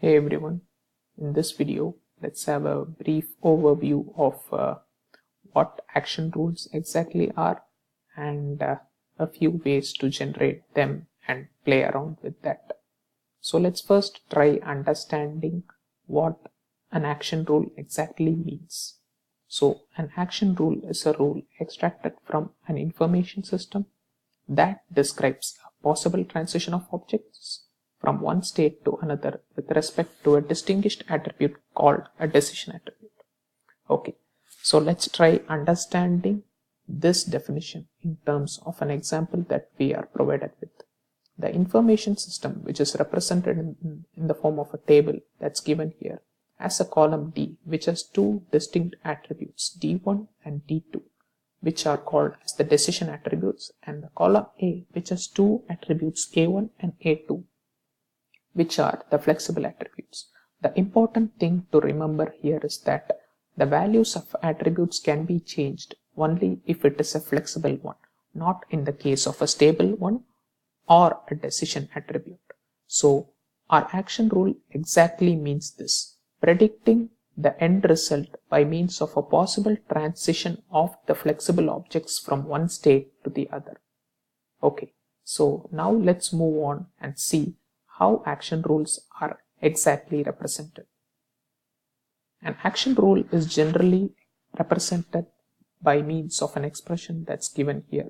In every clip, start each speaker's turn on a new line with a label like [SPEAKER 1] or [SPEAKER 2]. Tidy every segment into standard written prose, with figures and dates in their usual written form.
[SPEAKER 1] Hey everyone, in this video let's have a brief overview of what action rules exactly are and a few ways to generate them and play around with that. So let's first try understanding what an action rule exactly means. So an action rule is a rule extracted from an information system that describes a possible transition of objects from one state to another with respect to a distinguished attribute called a decision attribute. Okay, so let's try understanding this definition in terms of an example that we are provided with. The information system, which is represented in the form of a table that's given here, has a column D which has two distinct attributes D1 and D2, which are called as the decision attributes, and the column A which has two attributes A1 and A2, which are the flexible attributes. The important thing to remember here is that the values of attributes can be changed only if it is a flexible one, not in the case of a stable one or a decision attribute. So our action rule exactly means this: predicting the end result by means of a possible transition of the flexible objects from one state to the other. Okay, so now let's move on and see how action rules are exactly represented. An action rule is generally represented by means of an expression that's given here,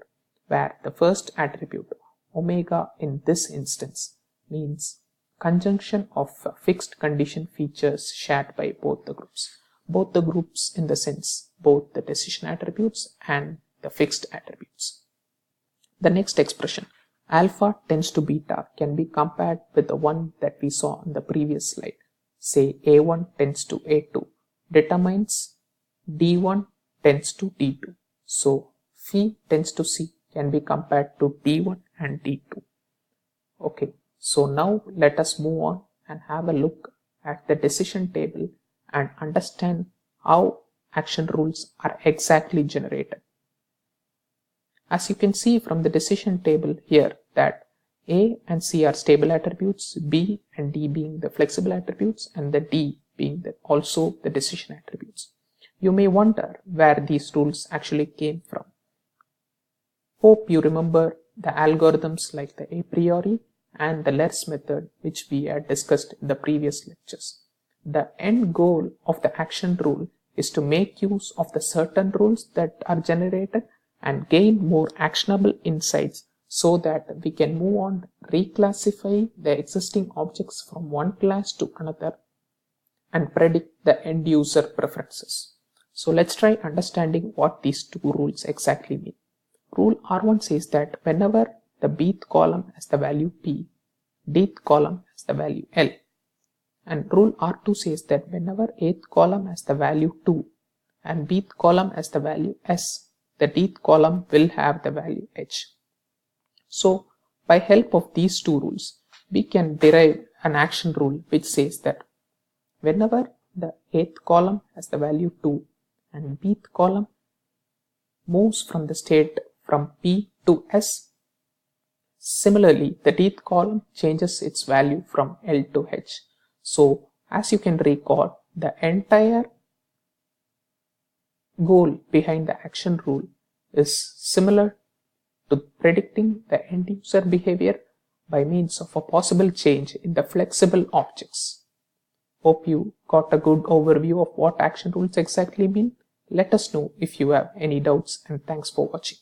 [SPEAKER 1] where the first attribute, omega in this instance, means conjunction of fixed condition features shared by both the groups in the sense both the decision attributes and the fixed attributes. The next expression, alpha tends to beta, can be compared with the one that we saw in the previous slide. Say A1 tends to A2 determines D1 tends to D2. So phi tends to C can be compared to D1 and D2. Okay, so now let us move on and have a look at the decision table and understand how action rules are exactly generated. As you can see from the decision table here that A and C are stable attributes, B and D being the flexible attributes, and the D being also the decision attributes. You may wonder where these rules actually came from. Hope you remember the algorithms like the a priori and the LERS method, which we had discussed in the previous lectures. The end goal of the action rule is to make use of the certain rules that are generated and gain more actionable insights so that we can move on, reclassify the existing objects from one class to another and predict the end user preferences. So let's try understanding what these two rules exactly mean. Rule R1 says that whenever the bth column has the value P, dth column has the value L. And rule R2 says that whenever 8th column has the value 2 and bth column has the value S, the dth column will have the value H. So by help of these two rules, we can derive an action rule which says that whenever the 8th column has the value 2 and bth column moves from the state from P to S, similarly the dth column changes its value from L to H. So as you can recall, the entire goal behind the action rule is similar to predicting the end user behavior by means of a possible change in the flexible objects. Hope you got a good overview of what action rules exactly mean. Let us know if you have any doubts, and thanks for watching.